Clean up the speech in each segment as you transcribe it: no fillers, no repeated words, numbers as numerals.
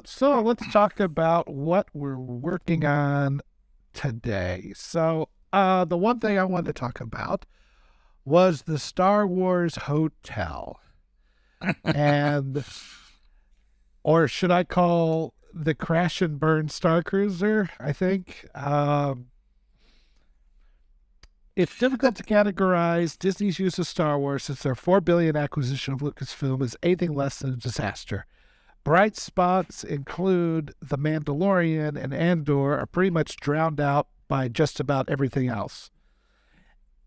So let's talk about what we're working on today. The one thing I wanted to talk about was the Star Wars Hotel, and or should I call the Crash and Burn Star Cruiser? I think it's difficult to categorize Disney's use of Star Wars since their $4 billion acquisition of Lucasfilm is anything less than a disaster. Bright spots include The Mandalorian and Andor are pretty much drowned out by just about everything else.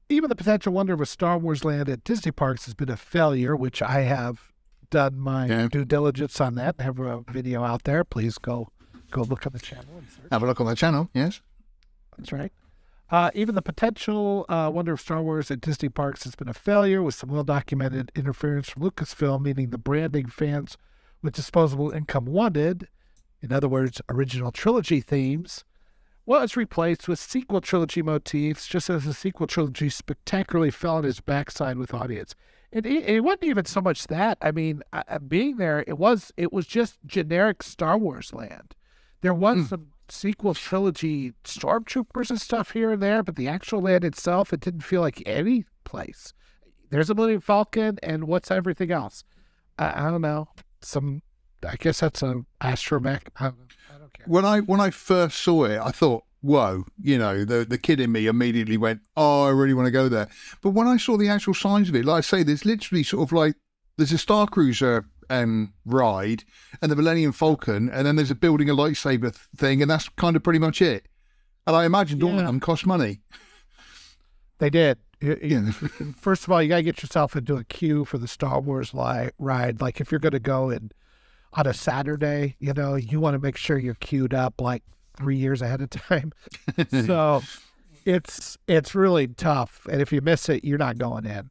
Even the potential wonder of a Star Wars land at Disney parks has been a failure, which I have done my due diligence on that. I have a video out there. Please go look on the channel and search. Have a look on the channel, yes. That's right. Even the potential wonder of Star Wars at Disney parks has been a failure, with some well-documented interference from Lucasfilm, meaning the branding fans with disposable income wanted, in other words, original trilogy themes, was replaced with sequel trilogy motifs, just as the sequel trilogy spectacularly fell on his backside with audience. It wasn't even so much that. I mean, being there, it was just generic Star Wars land. There was some sequel trilogy stormtroopers and stuff here and there, but the actual land itself, it didn't feel like any place. There's a Millennium Falcon, and what's everything else? I don't know. I guess that's an astromech. I don't care. When I first saw it, I thought, whoa, the kid in me immediately went, oh, I really want to go there. But when I saw the actual signs of it, like I say, there's literally sort of like, there's a Star Cruiser ride and the Millennium Falcon, and then there's a building a lightsaber thing, and that's kind of pretty much it. And I imagined all of them cost money. They did. First of all, you got to get yourself into a queue for the Star Wars ride. Like if you're going to go on a Saturday, you want to make sure you're queued up like 3 years ahead of time. So it's really tough. And if you miss it, you're not going in.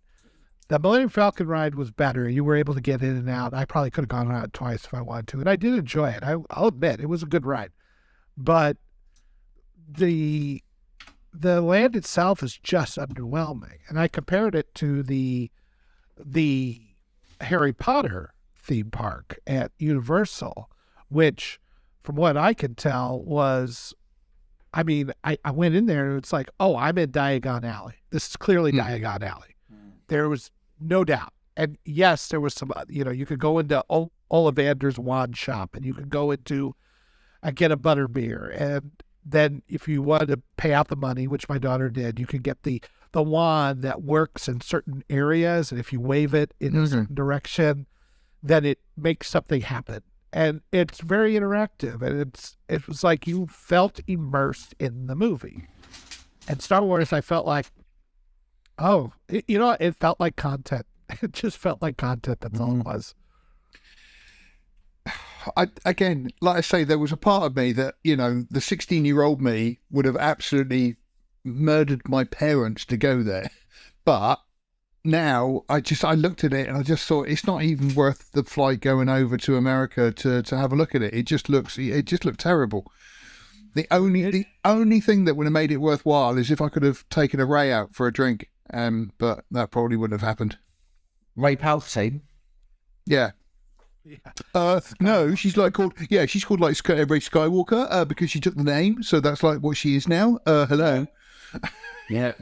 The Millennium Falcon ride was better. You were able to get in and out. I probably could have gone on it twice if I wanted to. And I did enjoy it. I'll admit it was a good ride. But the land itself is just underwhelming. And I compared it to the Harry Potter theme park at Universal, which, from what I could tell, was, I went in there and it's like, oh, I'm in Diagon Alley. This is clearly Diagon Alley. There was no doubt. And yes, there was some, you could go into Ollivander's wand shop, and you could go into get a butterbeer, and then if you wanted to pay out the money, which my daughter did, you could get the wand that works in certain areas, and if you wave it in a certain direction, then it makes something happen. And it's very interactive, and it was like you felt immersed in the movie. And Star Wars, I felt like, it felt like content. It just felt like content. That's all it was. Again, like I say, there was a part of me that, the 16-year-old me would have absolutely murdered my parents to go there. But now I looked at it and I just thought it's not even worth the flight going over to America to have a look at it. It just looked terrible. The only thing that would have made it worthwhile is if I could have taken a Ray out for a drink. But that probably wouldn't have happened. Ray Palpatine? Yeah. No, she's called Ray Skywalker because she took the name, so that's like what she is now. Hello. Yeah.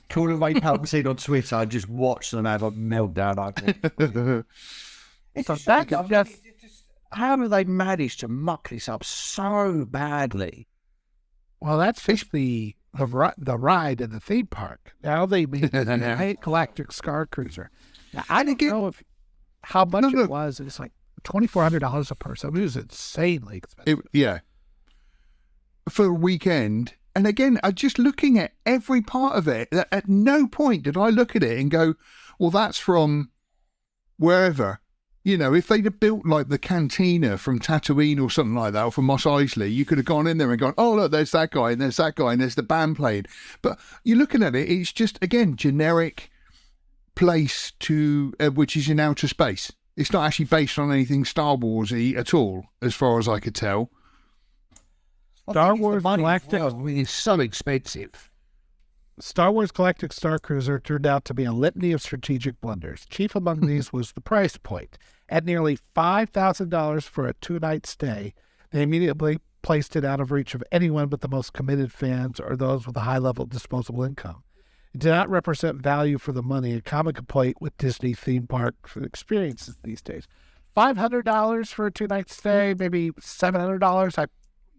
Call her Ray Palpatine on Twitter. I just watched them have a meltdown. How do they manage to muck this up so badly? Well, that's basically the ride in the theme park. Now they made a Galactic Star Cruiser. Now, I didn't know how much it was. It's like $2,400 a person. It was insanely expensive. For a weekend. And again, I just looking at every part of it. At no point did I look at it and go, well, that's from wherever. If they'd have built like the cantina from Tatooine or something like that, or from Mos Eisley, you could have gone in there and gone, oh, look, there's that guy, and there's that guy, and there's the band playing. But you're looking at it, it's just, again, generic place which is in outer space. It's not actually based on anything Star Wars-y at all, as far as I could tell. Star Wars Galactic is so expensive. Star Wars Galactic Star Cruiser turned out to be a litany of strategic blunders. Chief among these was the price point. At nearly $5,000 for a 2-night stay, they immediately placed it out of reach of anyone but the most committed fans or those with a high level of disposable income. It did not represent value for the money, a common complaint with Disney theme park experiences these days. $500 for a 2-night stay, maybe $700. I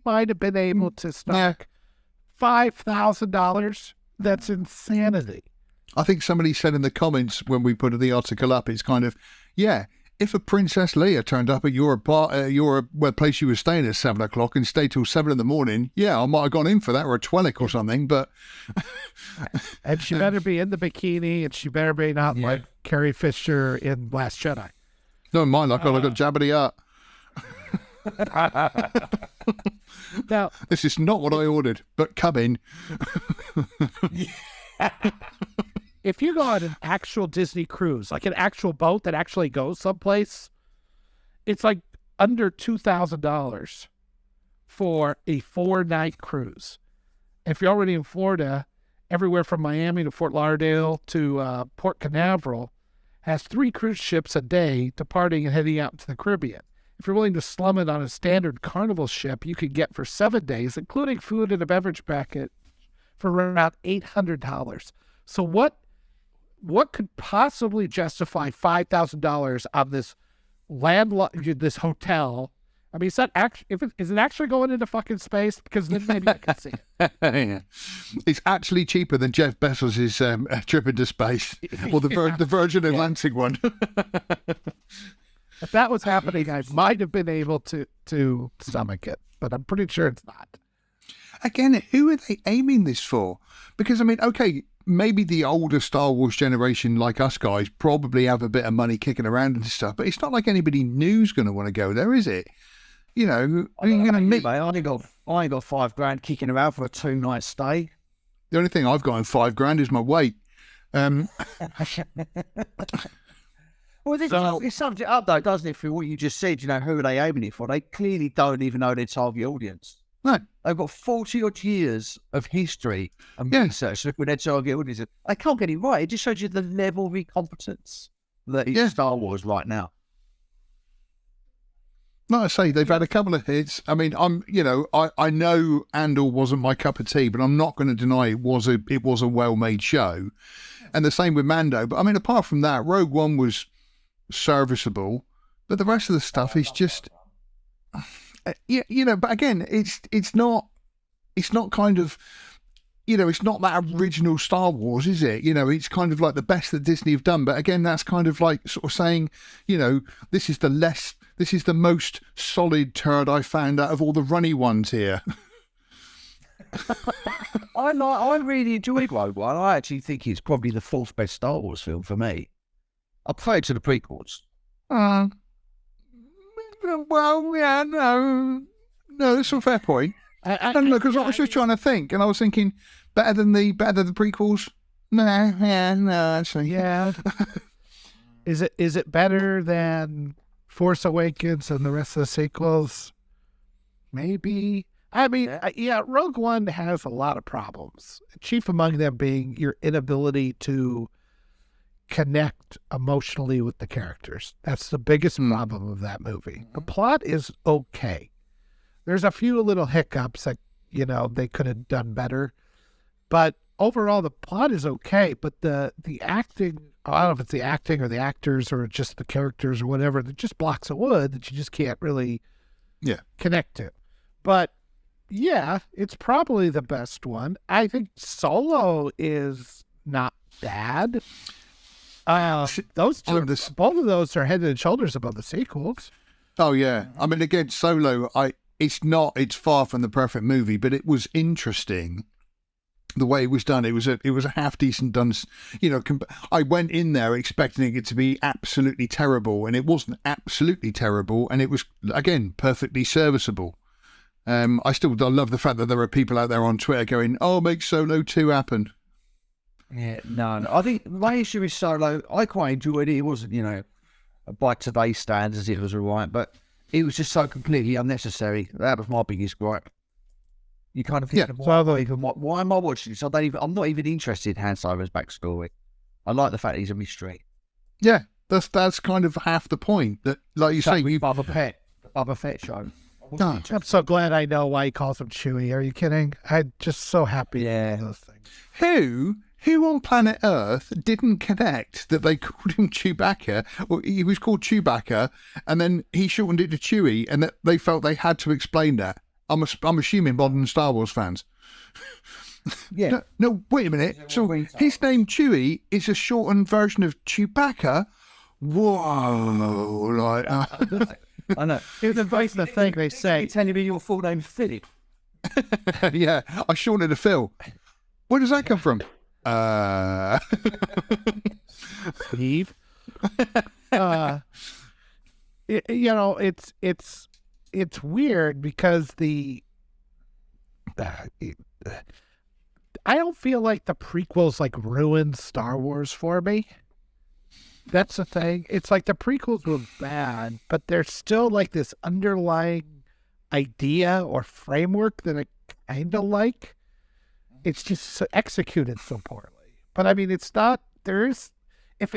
might have been able to stock. $5,000. That's insanity. I think somebody said in the comments when we put the article up, it's kind of, yeah, if a Princess Leia turned up at your place you were staying at 7 o'clock and stayed till 7 in the morning, yeah, I might have gone in for that, or a Twilight or something, but... And she better be in the bikini, and she better be not like Carrie Fisher in Last Jedi. No, mine, I got Jabba the Hutt. Now, this is not what I ordered, but come in. if you go on an actual Disney cruise, like an actual boat that actually goes someplace, it's like under $2,000 for a 4-night cruise. If you're already in Florida, everywhere from Miami to Fort Lauderdale to Port Canaveral has 3 cruise ships a day departing and heading out into the Caribbean. If you're willing to slum it on a standard Carnival ship, you could get for 7 days, including food and a beverage packet, for around $800. So what could possibly justify $5,000 on this this hotel? I mean, is it actually going into fucking space? Because then maybe I can see it. Yeah. It's actually cheaper than Jeff Bezos' trip into space, or the Virgin Atlantic one. If that was happening, I might have been able to stomach it, but I'm pretty sure it's not. Again, who are they aiming this for? Because, I mean, okay, maybe the older Star Wars generation, like us guys, probably have a bit of money kicking around and stuff, but it's not like anybody new's going to want to go there, is it? You know, I ain't got $5,000 kicking around for a 2-night stay. The only thing I've got in $5,000 is my weight. Well, it sums it up, though, doesn't it, for what you just said? You know, who are they aiming it for? They clearly don't even know their target audience. No. They've got 40-odd years of history and research looking at their target audience. They can't get it right. It just shows you the level of incompetence that is Star Wars right now. Like I say, they've had a couple of hits. I mean, I know Andor wasn't my cup of tea, but I'm not going to deny it was a well-made show. And the same with Mando. But I mean, apart from that, Rogue One was serviceable, but the rest of the stuff is just, but again, it's not kind of, it's not that original Star Wars, is it? It's kind of like the best that Disney have done. But again, that's kind of like sort of saying, this is the most solid turd I found out of all the runny ones here. I really enjoyed Rogue One. I actually think it's probably the 4th best Star Wars film for me. I prefer it to the prequels. Well, yeah, no, that's a fair point. Because I was just trying to think, and I was thinking, better than the prequels? No, actually, yeah. Is it better than Force Awakens and the rest of the sequels? Maybe. I mean, Rogue One has a lot of problems. Chief among them being your inability to connect emotionally with the characters. That's the biggest problem of that movie. The plot is okay. There's a few little hiccups that, they could have done better. But overall, the plot is okay. But the acting, I don't know if it's the acting or the actors or just the characters or whatever, they're just blocks of wood that you just can't really connect to. But yeah, it's probably the best one. I think Solo is not bad. Both of those are head and shoulders above the sequels. Oh yeah, I mean, again, Solo, it's far from the perfect movie, but it was interesting the way it was done. It was a half decent done. I went in there expecting it to be absolutely terrible, and it wasn't absolutely terrible, and it was again perfectly serviceable. I love the fact that there are people out there on Twitter going, "Oh, make Solo 2 happen." Yeah, no. I think my issue with Solo, I quite enjoyed it. It wasn't, by today's standards, it was all right, but it was just so completely unnecessary. That was my biggest gripe. You kind of think, why am I watching this? I'm not even interested in Han Solo's backstory. I like the fact that he's a mystery. Yeah, That's kind of half the point. That, like you say, the Boba Fett show. No. I'm so glad I know why he calls him Chewie. Are you kidding? I'm just so happy. Yeah. Those things. Who on planet Earth didn't connect that they called him Chewbacca, or he was called Chewbacca, and then he shortened it to Chewie, and that they felt they had to explain that? I'm assuming modern Star Wars fans. Yeah. No, wait a minute. So his name Chewie is a shortened version of Chewbacca? Whoa. Like, I know. It was based the thing they say. Telling me your full name's Philip. yeah, I shortened it to Phil. Where does that come from? Steve. It's weird because I don't feel like the prequels like ruined Star Wars for me. That's the thing. It's like the prequels were bad, but there's still like this underlying idea or framework that I kind of like. It's just executed so poorly. But I mean, it's not. There is, if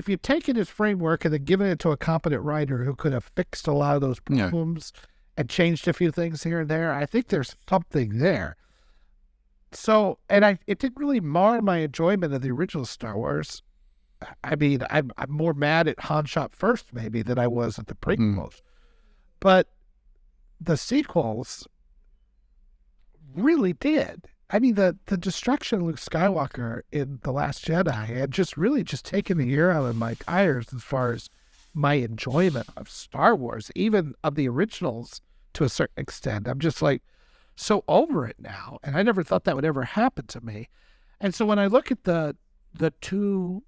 you take it as framework and then given it to a competent writer who could have fixed a lot of those problems and changed a few things here and there, I think there's something there. So, and it didn't really mar my enjoyment of the original Star Wars. I mean, I'm more mad at Han shot first maybe than I was at the prequels. But the sequels really did. I mean, the destruction of Luke Skywalker in The Last Jedi had just really just taken the air out of my tires as far as my enjoyment of Star Wars, even of the originals to a certain extent. I'm just like so over it now. And I never thought that would ever happen to me. And so when I look at the two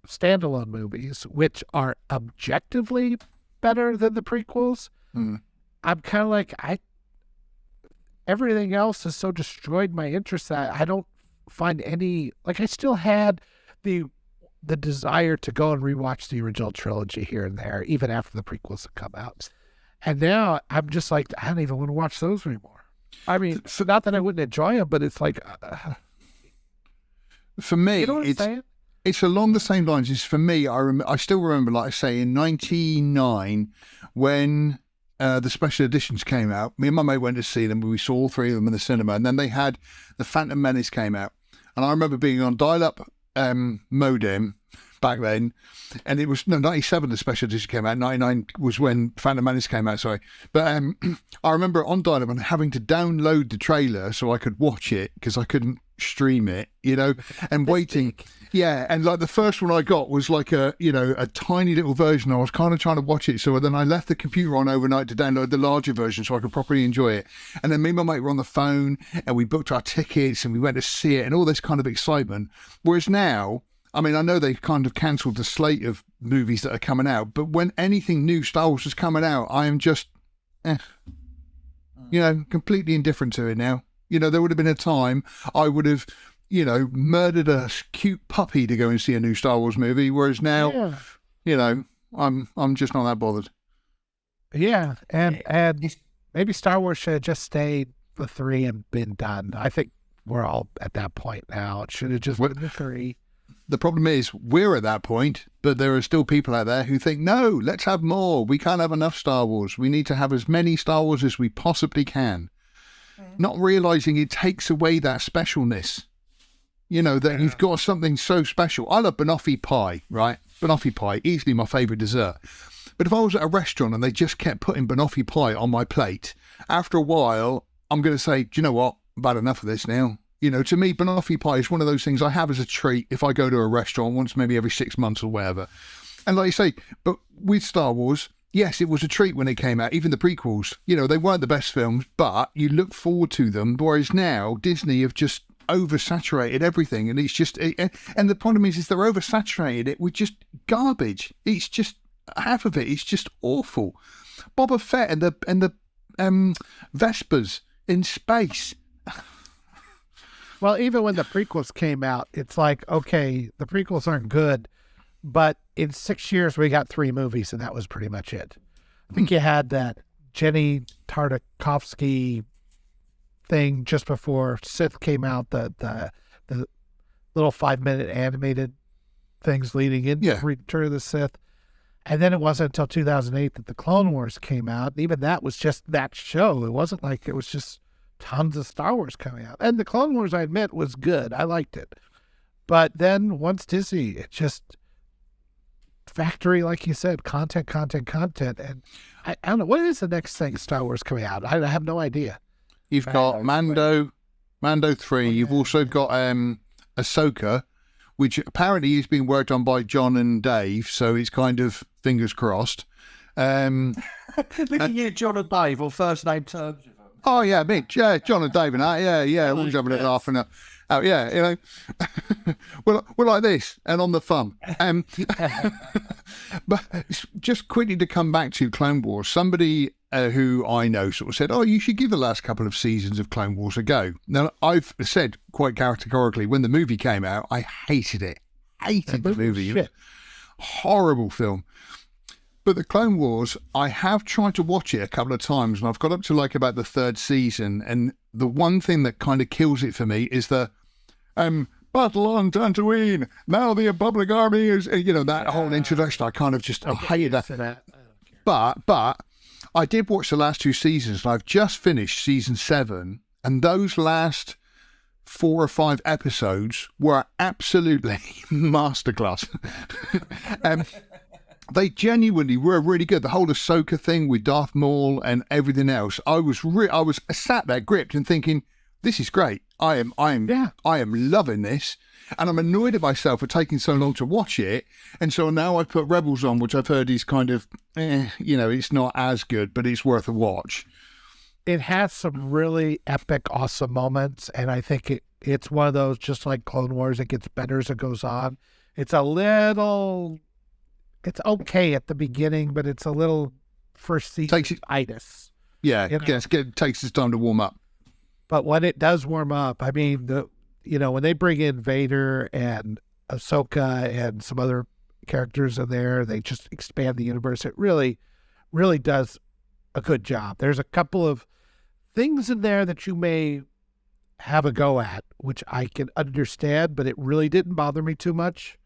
standalone movies, which are objectively better than the prequels, I'm kind of like, everything else has so destroyed my interest that I don't find any, like I still had the desire to go and rewatch the original trilogy here and there, even after the prequels have come out. And now I'm just like, I don't even want to watch those anymore. I mean, so not that I wouldn't enjoy them, but it's like, for me, you know what I'm saying? It's along the same lines as for me. I still remember, like I say, in '99 when the special editions came out. Me and my mate went to see them. We saw all three of them in the cinema, and then they had the Phantom Menace came out, and I remember being on dial-up modem back then, and it was 97 the special edition came out. 99 was when Phantom Menace came out. Sorry, but I remember on dial-up and having to download the trailer so I could watch it because I couldn't stream it, and waiting. Yeah, and like the first one I got was like a tiny little version. I was kind of trying to watch it, so then I left the computer on overnight to download the larger version so I could properly enjoy it. And then me and my mate were on the phone and we booked our tickets and we went to see it and all this kind of excitement. Whereas now, I mean, I know they've kind of cancelled the slate of movies that are coming out, but when anything new Star Wars is coming out, I am just, completely indifferent to it now. There would have been a time I would have, murdered a cute puppy to go and see a new Star Wars movie, whereas now, I'm just not that bothered. Yeah, and maybe Star Wars should have just stayed the 3 and been done. I think we're all at that point now. It should have just been the 3. The problem is we're at that point, but there are still people out there who think, no, let's have more. We can't have enough Star Wars. We need to have as many Star Wars as we possibly can. Not realising it takes away that specialness. That you've got something so special. I love banoffee pie, right? Banoffee pie, easily my favourite dessert. But if I was at a restaurant and they just kept putting banoffee pie on my plate, after a while, I'm going to say, do you know what? I've had enough of this now. To me, banoffee pie is one of those things I have as a treat if I go to a restaurant once, maybe every 6 months or whatever. And like you say, but with Star Wars, yes, it was a treat when it came out, even the prequels. They weren't the best films, but you look forward to them. Whereas now, Disney have just oversaturated everything. And it's just, and the problem is they're oversaturated it with just garbage. It's just, half of it is just awful. Boba Fett and the Vespers in space. Well, even when the prequels came out, it's like, okay, the prequels aren't good, but in 6 years we got 3 movies, and that was pretty much it. I think you had that Jenny Tartakovsky thing just before Sith came out, the little 5-minute animated things leading into Yeah. Return of the Sith. And then it wasn't until 2008 that the Clone Wars came out. And even that was just that show. It wasn't like it was just tons of Star Wars coming out. And the Clone Wars, I admit, was good. I liked it. But then once Disney, it just factory, like you said, content. And I don't know. What is the next thing Star Wars coming out? I have no idea. You've got Mando 3. You've also got Ahsoka, which apparently is being worked on by John and Dave, so it's kind of fingers crossed. Look at you, John and Dave, on first name terms. Oh yeah, Mitch, yeah, John and Dave and that, yeah, we're having a laugh and that. Oh yeah, you know, we're like this and on the thumb. But just quickly to come back to Clone Wars, somebody who I know sort of said, "Oh, you should give the last couple of seasons of Clone Wars a go." Now, I've said quite categorically when the movie came out, I hated it. Hated the movie. It was a horrible film. But the Clone Wars, I have tried to watch it a couple of times, and I've got up to like about the third season. And the one thing that kind of kills it for me is the battle on Tatooine. Now the Republic Army is, that whole introduction. I kind of just hated that. But I did watch the last two seasons, and I've just finished season 7, and those last 4 or 5 episodes were absolutely masterclass. They genuinely were really good. The whole Ahsoka thing with Darth Maul and everything else, I was sat there gripped and thinking, this is great. I am loving this, and I'm annoyed at myself for taking so long to watch it. And so now I've put Rebels on, which I've heard is kind of, it's not as good, but it's worth a watch. It has some really epic, awesome moments, and I think it's one of those, just like Clone Wars, it gets better as it goes on. It's okay at the beginning, but it's a little first season itis. Yeah, it takes its time to warm up. But when it does warm up, I mean, when they bring in Vader and Ahsoka and some other characters in there, they just expand the universe. It really, really does a good job. There's a couple of things in there that you may have a go at, which I can understand, but it really didn't bother me too much.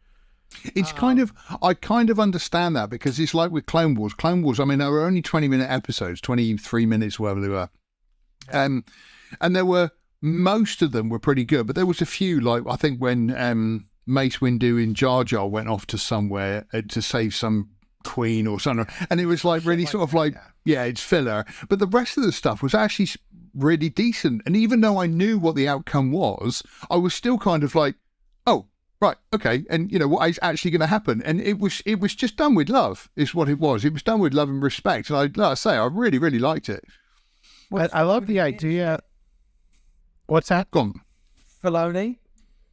It's I kind of understand that, because it's like with Clone Wars. Clone Wars, I mean, they were only 20-minute episodes, 23 minutes, whatever they were. And there were, most of them were pretty good, but there was a few, like I think when Mace Windu and Jar Jar went off to somewhere to save some queen or something, and it was like really sort of like, it's filler. But the rest of the stuff was actually really decent. And even though I knew what the outcome was, I was still kind of like, oh, right, okay, and what is actually going to happen? And it was just done with love, is what it was. It was done with love and respect, and like I say, I really, really liked it. I love the idea. What's that? Go on. Filoni?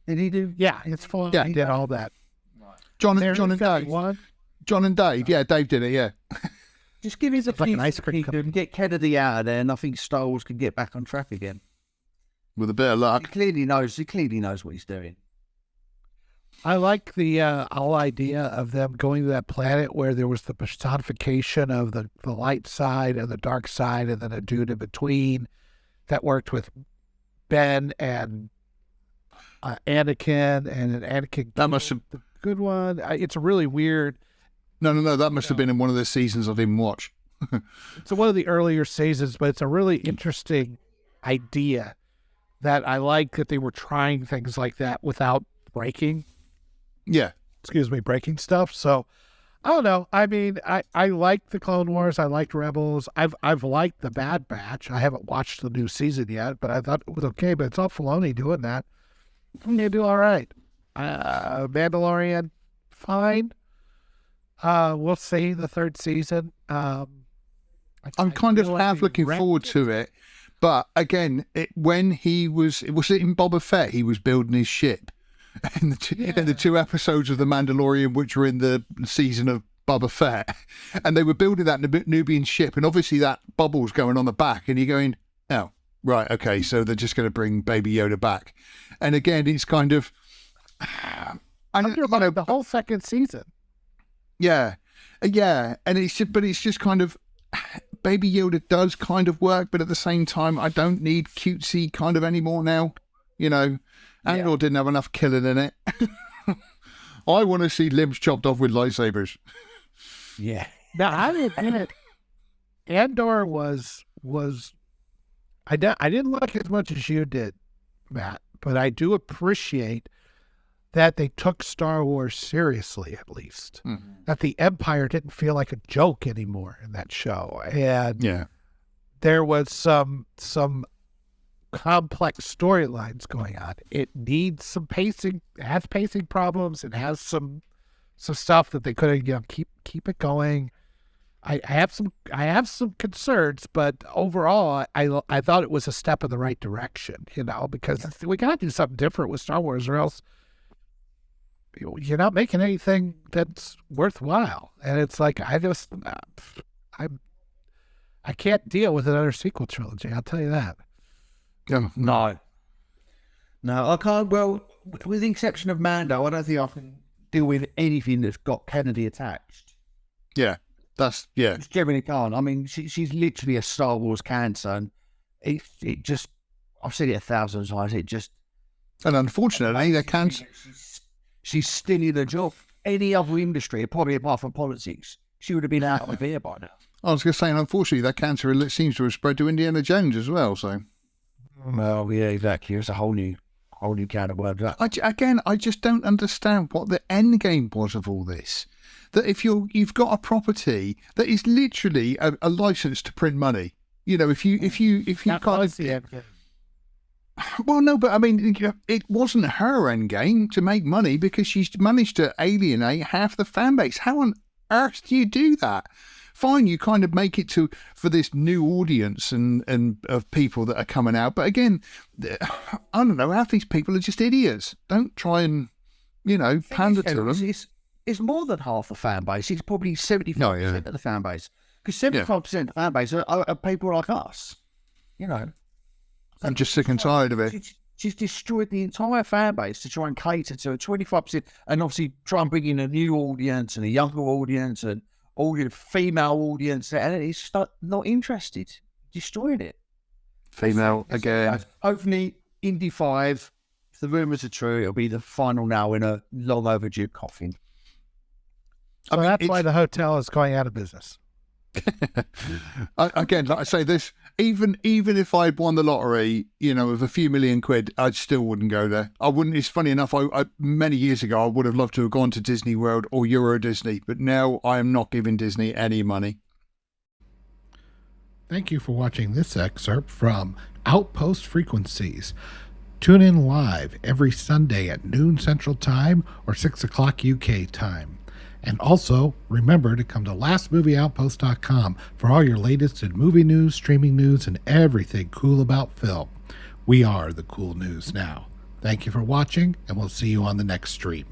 Did he do? Yeah, it's Filoni. Yeah, he did all that. John and Dave. John and Dave. Yeah, Dave did it. Yeah. Just give us a like an ice cream and get Kennedy out of there, and I think Star Wars can get back on track again. With a bit of luck. He clearly knows what he's doing. I like the whole idea of them going to that planet where there was the personification of the light side and the dark side, and then a dude in between that worked with Ben and Anakin, and an Anakin. That must have the good one. It's a really weird. No. That must have been in one of the seasons I didn't watch. It's one of the earlier seasons, but it's a really interesting idea that I like, that they were trying things like that without breaking. Yeah. Breaking stuff. So I don't know. I mean, I liked the Clone Wars. I liked Rebels. I've liked the Bad Batch. I haven't watched the new season yet, but I thought it was okay. But it's all Filoni doing that. They do all right. Mandalorian, fine. We'll see the third season. I'm kind of half looking forward to it. But again, when he was it in Boba Fett, he was building his ship. In the 2 episodes of The Mandalorian, which were in the season of Boba Fett, and they were building that Nubian ship, and obviously that bubble's going on the back, and you're going, oh, right, okay, so they're just going to bring Baby Yoda back. And again, it's kind of... the whole second season. Yeah, and it's just kind of... Baby Yoda does kind of work, but at the same time, I don't need cutesy kind of anymore now, Andor didn't have enough killing in it. I want to see limbs chopped off with lightsabers. Yeah. Now, I admit, Andor was I didn't like it as much as you did, Matt, but I do appreciate that they took Star Wars seriously, at least. Mm-hmm. That the Empire didn't feel like a joke anymore in that show, and Yeah. there was some complex storylines going on. It needs some pacing. It has pacing problems. It has some stuff that they could have keep it going. I have some concerns, but overall, I thought it was a step in the right direction. Because we got to do something different with Star Wars, or else you're not making anything that's worthwhile. And it's like I can't deal with another sequel trilogy. I'll tell you that. Yeah. No, I can't. Well, with the exception of Mando, I don't think I can deal with anything that's got Kennedy attached. Yeah. Just generally can't. I mean, she's literally a Star Wars cancer, and it just, I've said it 1,000 times. It just, And unfortunately, they can't. She's still in the job. Any other industry, probably apart from politics, she would have been out of here by now. I was going to say, and unfortunately, that cancer seems to have spread to Indiana Jones as well. So, Well, yeah, exactly. It's a whole new can of worms. I just don't understand what the end game was of all this. That if you've got a property that is literally a license to print money, if you can't. Well, no, but I mean, it wasn't her end game to make money because she's managed to alienate half the fan base. How on earth do you do that? Fine, you kind of make it for this new audience and of people that are coming out. But again, I don't know, half these people are just idiots. Don't try and, pander to them. It's more than half the fan base. It's probably 75% of the fan base. Because 75% of the fan base are people like us, I'm just sick and tired of it. She's destroyed the entire fan base to try and cater to a 25%, and obviously try and bring in a new audience and a younger audience and all your female audience, and it's just not interested. Destroyed it. Female again. Hopefully, Indy 5, if the rumours are true, it'll be the final nail in a long overdue coffin. So that's why the hotel is going out of business. Again, like I say, this even if I'd won the lottery, of a few million quid, I still wouldn't go there. I wouldn't. It's funny enough. I many years ago, I would have loved to have gone to Disney World or Euro Disney, but now I am not giving Disney any money. Thank you for watching this excerpt from Outpost Frequencies. Tune in live every Sunday at noon Central Time or 6 o'clock UK time. And also, remember to come to lastmovieoutpost.com for all your latest in movie news, streaming news, and everything cool about film. We are the cool news now. Thank you for watching, and we'll see you on the next stream.